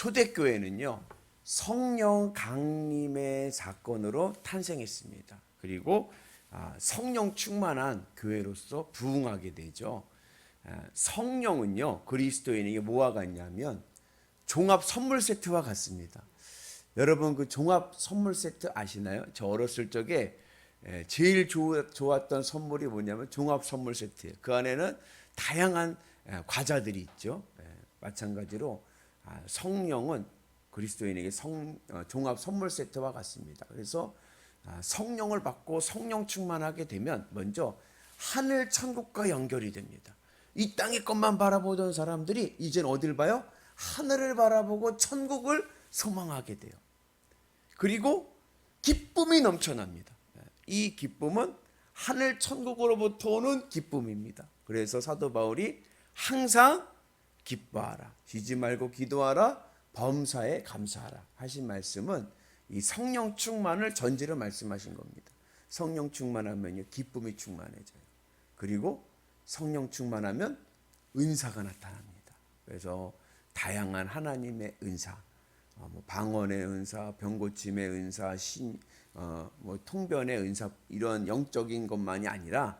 초대교회는요, 성령 강림의 사건으로 탄생했습니다. 그리고 성령 충만한 교회로서 부흥하게 되죠. 성령은요, 그리스도인에게 뭐와 같냐면 종합 선물 세트와 같습니다. 여러분 그 종합 선물 세트 아시나요? 저 어렸을 적에 제일 좋았던 선물이 뭐냐면 종합 선물 세트예요. 그 안에는 다양한 과자들이 있죠. 마찬가지로 성령은 그리스도인에게 종합 선물 세트와 같습니다. 그래서 성령을 받고 성령 충만하게 되면 먼저 하늘 천국과 연결이 됩니다. 이 땅의 것만 바라보던 사람들이 이젠 어딜 봐요? 하늘을 바라보고 천국을 소망하게 돼요. 그리고 기쁨이 넘쳐납니다. 이 기쁨은 하늘 천국으로부터 오는 기쁨입니다. 그래서 사도 바울이 항상 기뻐하라, 쉬지 말고 기도하라, 범사에 감사하라 하신 말씀은 이 성령 충만을 전제로 말씀하신 겁니다. 성령 충만하면요, 기쁨이 충만해져요. 그리고 성령 충만하면 은사가 나타납니다. 그래서 다양한 하나님의 은사, 방언의 은사, 병고침의 은사, 통변의 은사, 이런 영적인 것만이 아니라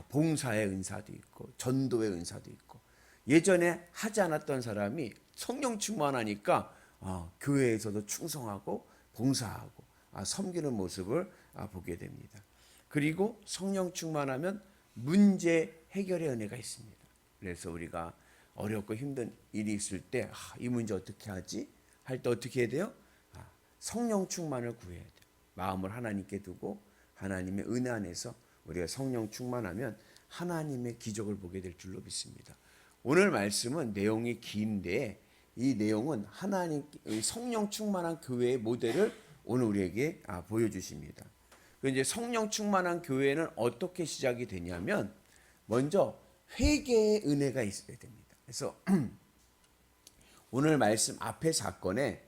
봉사의 은사도 있고 전도의 은사도 있고, 예전에 하지 않았던 사람이 성령 충만하니까 교회에서도 충성하고 봉사하고 섬기는 모습을 보게 됩니다. 그리고 성령 충만하면 문제 해결의 은혜가 있습니다. 그래서 우리가 어렵고 힘든 일이 있을 때 이 문제 어떻게 하지? 할 때 어떻게 해야 돼요? 성령 충만을 구해야 돼요. 마음을 하나님께 두고 하나님의 은혜 안에서 우리가 성령 충만하면 하나님의 기적을 보게 될 줄로 믿습니다. 오늘 말씀은 내용이 긴데 이 내용은 하나님 성령 충만한 교회의 모델을 오늘 우리에게 보여주십니다. 이제 성령 충만한 교회는 어떻게 시작이 되냐면 먼저 회개의 은혜가 있어야 됩니다. 그래서 오늘 말씀 앞의 사건에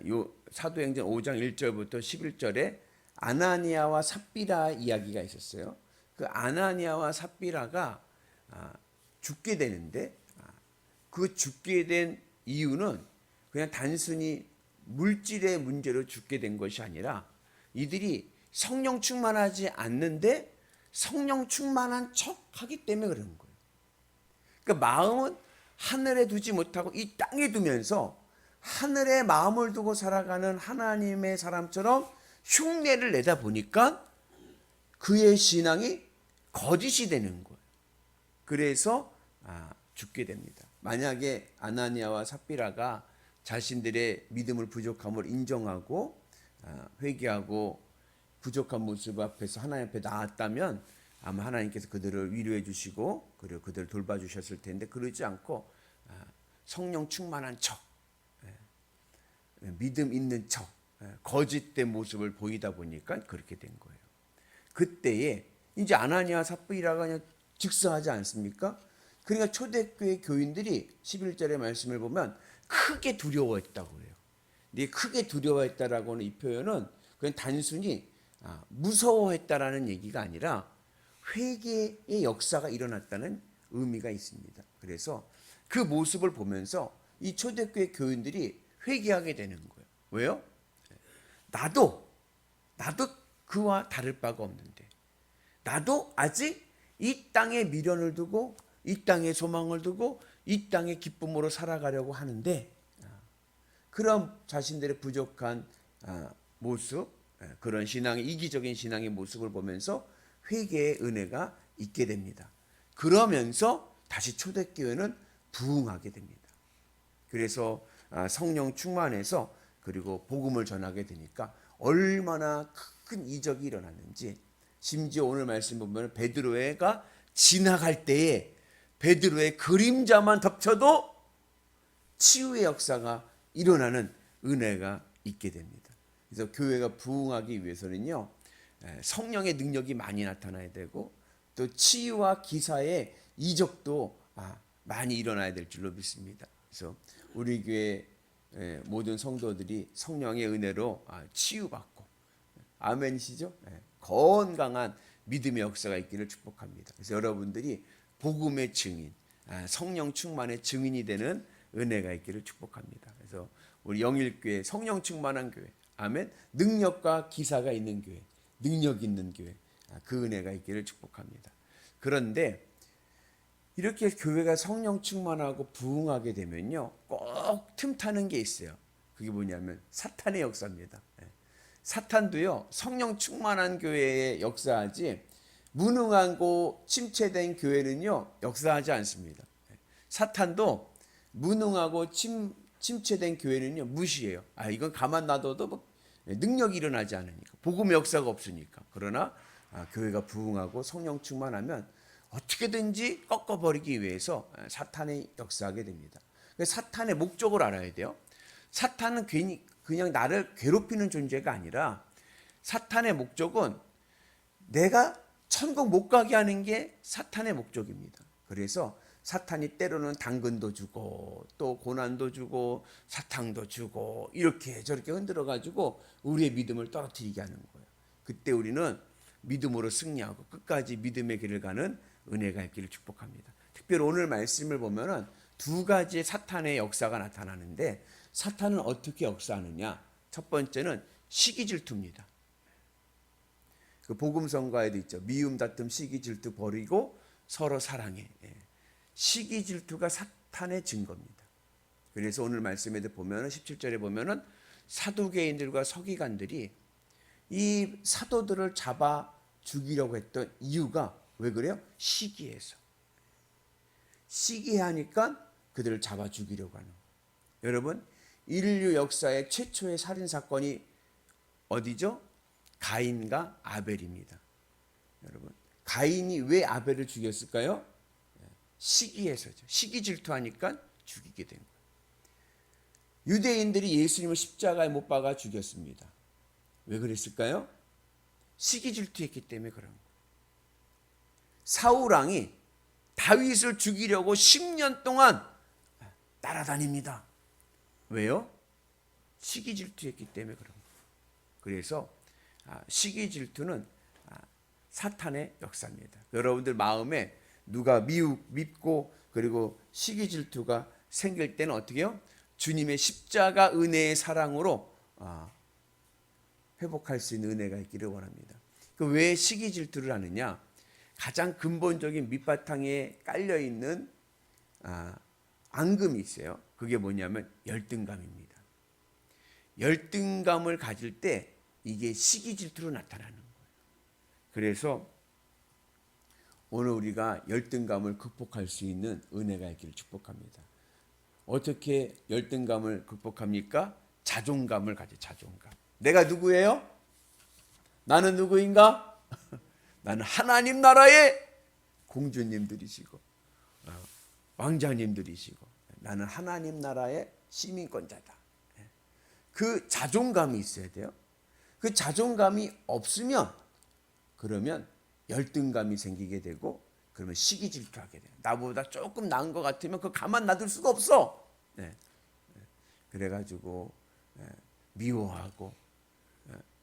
요 사도행전 5장 1절부터 11절에 아나니아와 삽비라 이야기가 있었어요. 그 아나니아와 삽비라가 죽게 되는데 그 죽게 된 이유는 그냥 단순히 물질의 문제로 죽게 된 것이 아니라 이들이 성령 충만하지 않는데 성령 충만한 척 하기 때문에 그런 거예요. 그러니까 마음은 하늘에 두지 못하고 이 땅에 두면서 하늘에 마음을 두고 살아가는 하나님의 사람처럼 흉내를 내다 보니까 그의 신앙이 거짓이 되는 거예요. 그래서 죽게 됩니다. 만약에 아나니아와 삽비라가 자신들의 믿음을 부족함을 인정하고 회개하고 부족한 모습 앞에서 하나님 앞에 나왔다면 아마 하나님께서 그들을 위로해 주시고 그리고 그들을 돌봐주셨을 텐데, 그러지 않고 성령 충만한 척, 믿음 있는 척, 거짓된 모습을 보이다 보니까 그렇게 된 거예요. 그때에 이제 아나니아 삽비라가 그냥 즉사하지 않습니까? 그러니까 초대교회 교인들이 11절의 말씀을 보면 크게 두려워했다고 그래요. 근데 크게 두려워했다라고 하는 이 표현은 그냥 단순히 무서워했다라는 얘기가 아니라 회개의 역사가 일어났다는 의미가 있습니다. 그래서 그 모습을 보면서 이 초대교회 교인들이 회개하게 되는 거예요. 왜요? 나도 그와 다를 바가 없는데, 나도 아직 이 땅에 미련을 두고 이 땅에 소망을 두고 이 땅의 기쁨으로 살아가려고 하는데, 그런 자신들의 부족한 모습, 그런 신앙의 이기적인 신앙의 모습을 보면서 회개의 은혜가 있게 됩니다. 그러면서 다시 초대교회는 부흥하게 됩니다. 그래서 성령 충만해서 그리고 복음을 전하게 되니까 얼마나 큰 이적이 일어났는지, 심지어 오늘 말씀 보면 베드로가 지나갈 때에 베드로의 그림자만 덮쳐도 치유의 역사가 일어나는 은혜가 있게 됩니다. 그래서 교회가 부흥하기 위해서는요, 성령의 능력이 많이 나타나야 되고 또 치유와 기사의 이적도 많이 일어나야 될 줄로 믿습니다. 그래서 우리 교회 모든 성도들이 성령의 은혜로 치유받고, 아멘이시죠? 건강한 믿음의 역사가 있기를 축복합니다. 그래서 여러분들이 복음의 증인, 성령 충만의 증인이 되는 은혜가 있기를 축복합니다. 그래서 우리 영일교회 성령 충만한 교회, 아멘. 능력과 기사가 있는 교회, 능력 있는 교회, 그 은혜가 있기를 축복합니다. 그런데 이렇게 교회가 성령 충만하고 부흥하게 되면요, 꼭 틈타는 게 있어요. 그게 뭐냐면 사탄의 역사입니다. 사탄도요, 성령 충만한 교회에 역사하지 무능하고 침체된 교회는요 역사하지 않습니다. 사탄도 무능하고 침체된 교회는요 무시해요. 이건 가만 놔둬도 뭐 능력이 일어나지 않으니까, 복음의 역사가 없으니까. 그러나 교회가 부흥하고 성령 충만하면 어떻게든지 꺾어버리기 위해서 사탄이 역사하게 됩니다. 사탄의 목적을 알아야 돼요. 사탄은 괜히 그냥 나를 괴롭히는 존재가 아니라, 사탄의 목적은 내가 천국 못 가게 하는 게 사탄의 목적입니다. 그래서 사탄이 때로는 당근도 주고 또 고난도 주고 사탕도 주고 이렇게 저렇게 흔들어 가지고 우리의 믿음을 떨어뜨리게 하는 거예요. 그때 우리는 믿음으로 승리하고 끝까지 믿음의 길을 가는 은혜가 있기를 축복합니다. 특별히 오늘 말씀을 보면은 두 가지의 사탄의 역사가 나타나는데, 사탄은 어떻게 역사하느냐? 첫 번째는 시기 질투입니다. 그 복음성가에도 있죠. 미움, 다툼, 시기, 질투 버리고 서로 사랑해. 시기, 질투가 사탄의 증거입니다. 그래서 오늘 말씀에도 보면은 17절에 보면은 사두개인들과 서기관들이 이 사도들을 잡아 죽이려고 했던 이유가 왜 그래요? 시기해서. 시기하니까 그들을 잡아 죽이려고 하는 거예요. 여러분, 인류 역사의 최초의 살인 사건이 어디죠? 가인과 아벨입니다. 여러분, 가인이 왜 아벨을 죽였을까요? 시기해서죠. 시기 질투하니까 죽이게 된 거예요. 유대인들이 예수님을 십자가에 못 박아 죽였습니다. 왜 그랬을까요? 시기 질투했기 때문에 그런 거예요. 사울 왕이 다윗을 죽이려고 10년 동안 따라다닙니다. 왜요? 시기 질투했기 때문에 그런 거예요. 그래서 시기 질투는 사탄의 역사입니다. 여러분들 마음에 누가 밉고 그리고 시기 질투가 생길 때는 어떻게 해요? 주님의 십자가 은혜의 사랑으로 회복할 수 있는 은혜가 있기를 원합니다. 왜 시기 질투를 하느냐? 가장 근본적인 밑바탕에 깔려있는 앙금이 있어요. 그게 뭐냐면 열등감입니다. 열등감을 가질 때 이게 시기 질투로 나타나는 거예요. 그래서 오늘 우리가 열등감을 극복할 수 있는 은혜가 있기를 축복합니다. 어떻게 열등감을 극복합니까? 자존감을 가져. 자존감. 내가 누구예요? 나는 누구인가? 나는 하나님 나라의 공주님들이시고 왕자님들이시고 나는 하나님 나라의 시민권자다. 그 자존감이 있어야 돼요. 그 자존감이 없으면 그러면 열등감이 생기게 되고, 그러면 시기 질투하게 돼요. 나보다 조금 나은 것 같으면 그거 가만 놔둘 수가 없어. 그래가지고 미워하고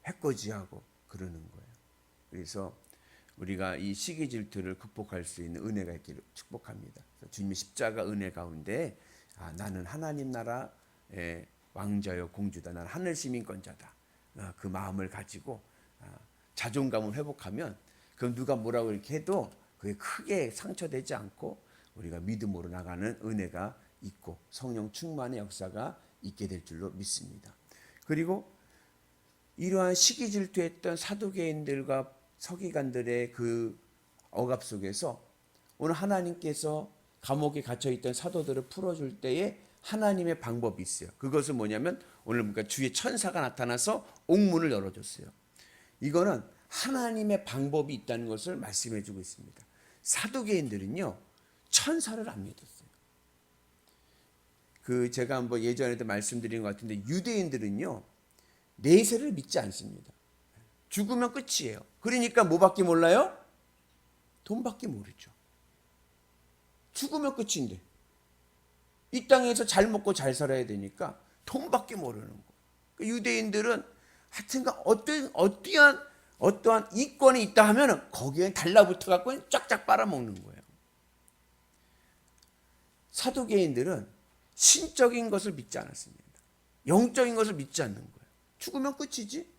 해코지하고 그러는 거예요. 그래서 우리가 이 시기 질투를 극복할 수 있는 은혜가 있기를 축복합니다. 주님의 십자가 은혜 가운데 나는 하나님 나라의 왕자요 공주다. 나는 하늘 시민권자다. 그 마음을 가지고 자존감을 회복하면, 그럼 누가 뭐라고 이렇게 해도 그게 크게 상처되지 않고 우리가 믿음으로 나가는 은혜가 있고 성령 충만의 역사가 있게 될 줄로 믿습니다. 그리고 이러한 시기 질투했던 사두개인들과 서기관들의 그 억압 속에서 오늘 하나님께서 감옥에 갇혀있던 사도들을 풀어줄 때에 하나님의 방법이 있어요. 그것은 뭐냐면 오늘 보니까 주의 천사가 나타나서 옥문을 열어줬어요. 이거는 하나님의 방법이 있다는 것을 말씀해 주고 있습니다. 사두개인들은요 천사를 안 믿었어요. 제가 한번 예전에도 말씀드린 것 같은데, 유대인들은요 내세를 믿지 않습니다. 죽으면 끝이에요. 그러니까 뭐밖에 몰라요? 돈밖에 모르죠. 죽으면 끝인데 이 땅에서 잘 먹고 잘 살아야 되니까 돈밖에 모르는 거예요. 유대인들은 하여튼간 어떠한 이권이 있다 하면 거기에 달라붙어 갖고 쫙쫙 빨아먹는 거예요. 사두개인들은 신적인 것을 믿지 않았습니다. 영적인 것을 믿지 않는 거예요. 죽으면 끝이지.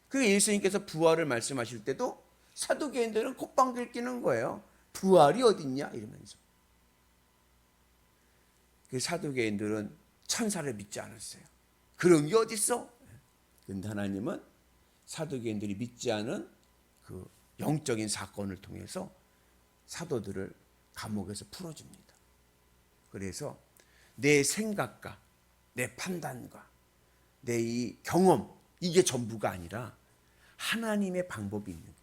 그 예수님께서 부활을 말씀하실 때도 사두개인들은 콧방귀를 뀌는 거예요. 부활이 어딨냐 이러면서. 그 사두개인들은 천사를 믿지 않았어요. 그런 게 어딨어? 근데 하나님은 사두개인들이 믿지 않은 그 영적인 사건을 통해서 사도들을 감옥에서 풀어줍니다. 그래서 내 생각과 내 판단과 내 이 경험 이게 전부가 아니라 하나님의 방법이 있는 거예요.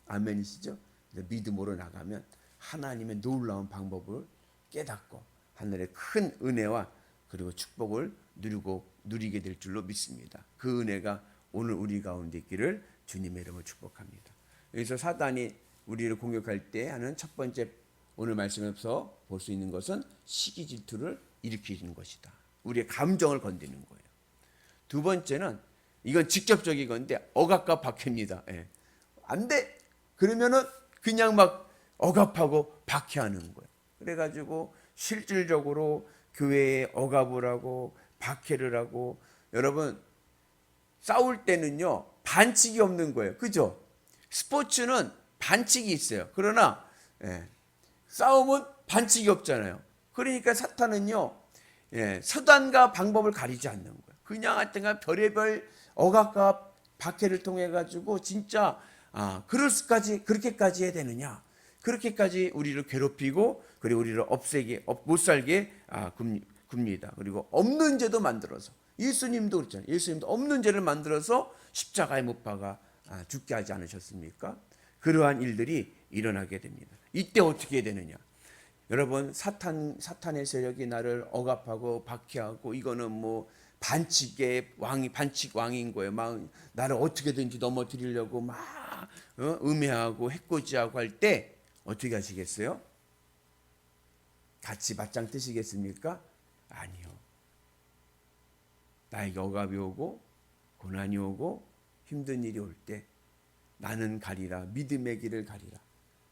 아멘이시죠? 믿음으로 나가면 하나님의 놀라운 방법을 깨닫고 하늘의 큰 은혜와 그리고 축복을 누리게 될 줄로 믿습니다. 그 은혜가 오늘 우리 가운데 있기를 주님의 이름으로 축복합니다. 여기서 사단이 우리를 공격할 때 하는 첫 번째 오늘 말씀에서 볼 수 있는 것은 시기 질투를 일으키는 것이다. 우리의 감정을 건드리는 거예요. 두 번째는 이건 직접적인 건데 억압과 박해입니다. 예. 안 돼. 그러면은 그냥 막 억압하고 박해하는 거예요. 그래가지고 실질적으로 교회에 억압을 하고 박해를 하고 여러분 싸울 때는요 반칙이 없는 거예요. 그죠? 스포츠는 반칙이 있어요. 그러나 싸움은 반칙이 없잖아요. 그러니까 사탄은요手段과 방법을 가리지 않는 거예요. 그냥 하여튼간 별의별 억압과 박해를 통해 가지고 진짜 그렇게까지 해야 되느냐? 그렇게까지 우리를 괴롭히고 그리고 우리를 못 살게 굽니다. 그리고 없는 죄도 만들어서 예수님도 그렇잖아요. 예수님도 없는 죄를 만들어서 십자가에 못 박아 죽게 하지 않으셨습니까? 그러한 일들이 일어나게 됩니다. 이때 어떻게 해야 되느냐? 여러분 사탄의 세력이 나를 억압하고 박해하고 이거는 뭐 반칙 왕인 거예요. 막 나를 어떻게든지 넘어뜨리려고 막 음해하고 해코지하고 할 때 어떻게 하시겠어요? 같이 맞짱 뜨시겠습니까? 아니요. 나에게 억압이 오고 고난이 오고 힘든 일이 올 때 나는 가리라 믿음의 길을 가리라.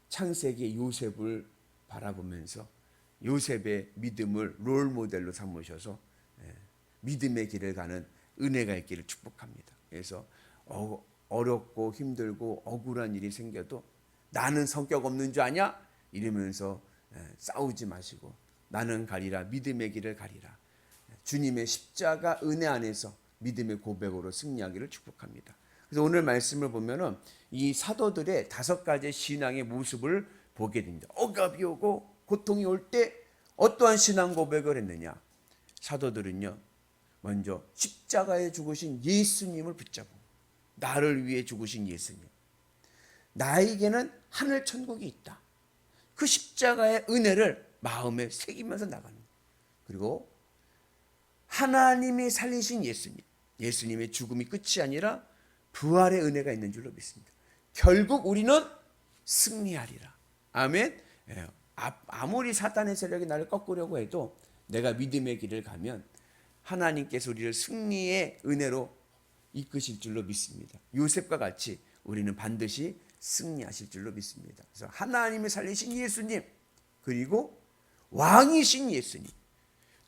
창세기 요셉을 바라보면서 요셉의 믿음을 롤 모델로 삼으셔서 믿음의 길을 가는 은혜가 있기를 축복합니다. 그래서 어렵고 힘들고 억울한 일이 생겨도 나는 성격 없는 줄 아냐? 이러면서 싸우지 마시고 나는 가리라 믿음의 길을 가리라. 주님의 십자가 은혜 안에서 믿음의 고백으로 승리하기를 축복합니다. 그래서 오늘 말씀을 보면은 이 사도들의 5가지 신앙의 모습을 보게 됩니다. 억압이 오고 고통이 올 때 어떠한 신앙 고백을 했느냐? 사도들은요. 먼저 십자가에 죽으신 예수님을 붙잡고 나를 위해 죽으신 예수님. 나에게는 하늘 천국이 있다. 그 십자가의 은혜를 마음에 새기면서 나가는 거예요. 그리고 하나님이 살리신 예수님. 예수님의 죽음이 끝이 아니라 부활의 은혜가 있는 줄로 믿습니다. 결국 우리는 승리하리라. 아멘. 아무리 사탄의 세력이 나를 꺾으려고 해도 내가 믿음의 길을 가면 하나님께서 우리를 승리의 은혜로 이끄실 줄로 믿습니다. 요셉과 같이 우리는 반드시 승리하실 줄로 믿습니다. 그래서 하나님이 살리신 예수님 그리고 왕이신 예수님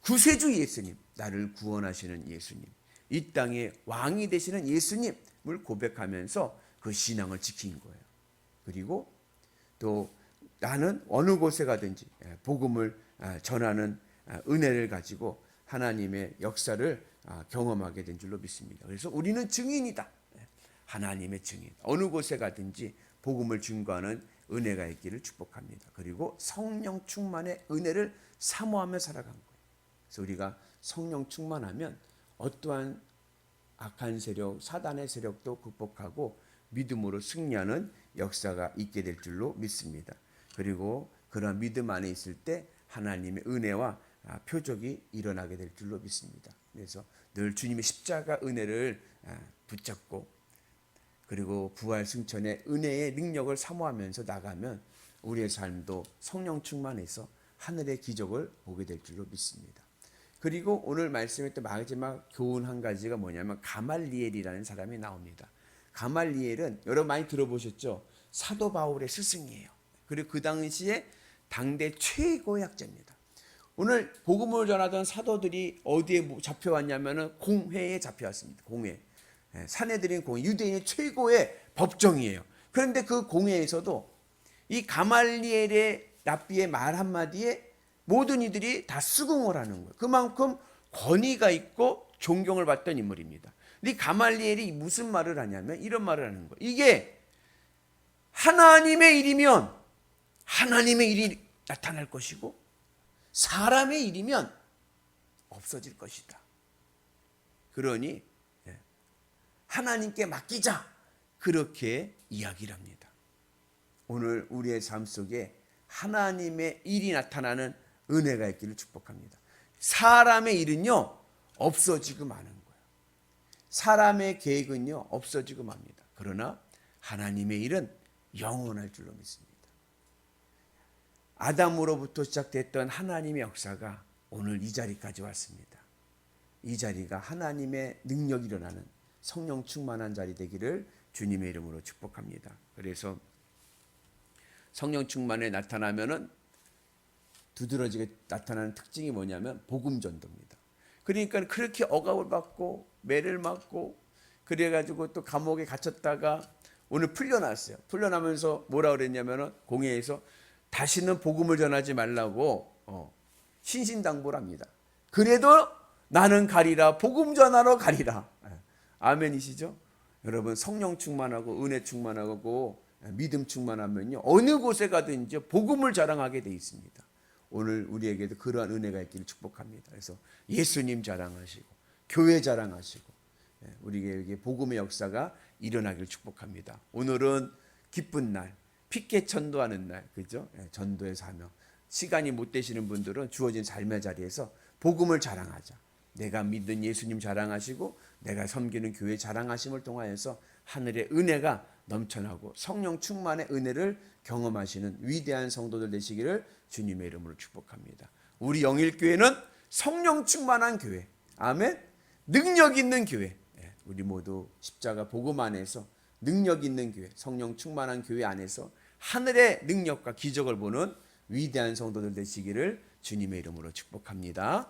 구세주 예수님 나를 구원하시는 예수님 이 땅의 왕이 되시는 예수님을 고백하면서 그 신앙을 지킨 거예요. 그리고 또 나는 어느 곳에 가든지 복음을 전하는 은혜를 가지고 하나님의 역사를 경험하게 된 줄로 믿습니다. 그래서 우리는 증인이다. 하나님의 증인. 어느 곳에 가든지 복음을 증거하는 은혜가 있기를 축복합니다. 그리고 성령 충만의 은혜를 사모하며 살아간 거예요. 그래서 우리가 성령 충만하면 어떠한 악한 세력, 사단의 세력도 극복하고 믿음으로 승리하는 역사가 있게 될 줄로 믿습니다. 그리고 그런 믿음 안에 있을 때 하나님의 은혜와 표적이 일어나게 될 줄로 믿습니다. 그래서 늘 주님의 십자가 은혜를 붙잡고 그리고 부활 승천의 은혜의 능력을 사모하면서 나가면 우리의 삶도 성령 충만해서 하늘의 기적을 보게 될 줄로 믿습니다. 그리고 오늘 말씀했던 마지막 교훈 한 가지가 뭐냐면 가말리엘이라는 사람이 나옵니다. 가말리엘은 여러분 많이 들어보셨죠? 사도 바울의 스승이에요. 그리고 그 당시에 당대 최고의 학자입니다. 오늘 복음을 전하던 사도들이 어디에 잡혀왔냐면은 공회에 잡혀왔습니다. 공회. 산헤드린 공회, 유대인의 최고의 법정이에요. 그런데 그 공회에서도 이 가말리엘의 랍비의 말 한마디에 모든 이들이 다 수긍을 하는 거예요. 그만큼 권위가 있고 존경을 받던 인물입니다. 근데 가말리엘이 무슨 말을 하냐면 이런 말을 하는 거예요. 이게 하나님의 일이면 하나님의 일이 나타날 것이고 사람의 일이면 없어질 것이다. 그러니 하나님께 맡기자. 그렇게 이야기를 합니다. 오늘 우리의 삶 속에 하나님의 일이 나타나는 은혜가 있기를 축복합니다. 사람의 일은요 없어지고 마는 거예요. 사람의 계획은요 없어지고 맙니다. 그러나 하나님의 일은 영원할 줄로 믿습니다. 아담으로부터 시작됐던 하나님의 역사가 오늘 이 자리까지 왔습니다. 이 자리가 하나님의 능력이 일어나는 성령 충만한 자리 되기를 주님의 이름으로 축복합니다. 그래서 성령 충만에 나타나면은 두드러지게 나타나는 특징이 뭐냐면 복음 전도입니다. 그러니까 그렇게 억압을 받고 매를 맞고 그래가지고 또 감옥에 갇혔다가 오늘 풀려났어요. 풀려나면서 뭐라 그랬냐면은 공회에서 다시는 복음을 전하지 말라고 신신당부를 합니다. 그래도 나는 가리라, 복음 전하러 가리라. 아멘이시죠? 여러분 성령 충만하고 은혜 충만하고 믿음 충만하면요 어느 곳에 가든지 복음을 자랑하게 돼 있습니다. 오늘 우리에게도 그러한 은혜가 있기를 축복합니다. 그래서 예수님 자랑하시고 교회 자랑하시고 우리에게 복음의 역사가 일어나기를 축복합니다. 오늘은 기쁜 날, 피켓 전도하는 날, 그죠? 전도의 사명. 시간이 못 되시는 분들은 주어진 삶의 자리에서 복음을 자랑하자. 내가 믿는 예수님 자랑하시고 내가 섬기는 교회 자랑하심을 통하여서 하늘의 은혜가 넘쳐나고 성령 충만의 은혜를 경험하시는 위대한 성도들 되시기를 주님의 이름으로 축복합니다. 우리 영일교회는 성령 충만한 교회, 아멘. 능력 있는 교회, 우리 모두 십자가 복음 안에서 능력 있는 교회, 성령 충만한 교회 안에서 하늘의 능력과 기적을 보는 위대한 성도들 되시기를 주님의 이름으로 축복합니다.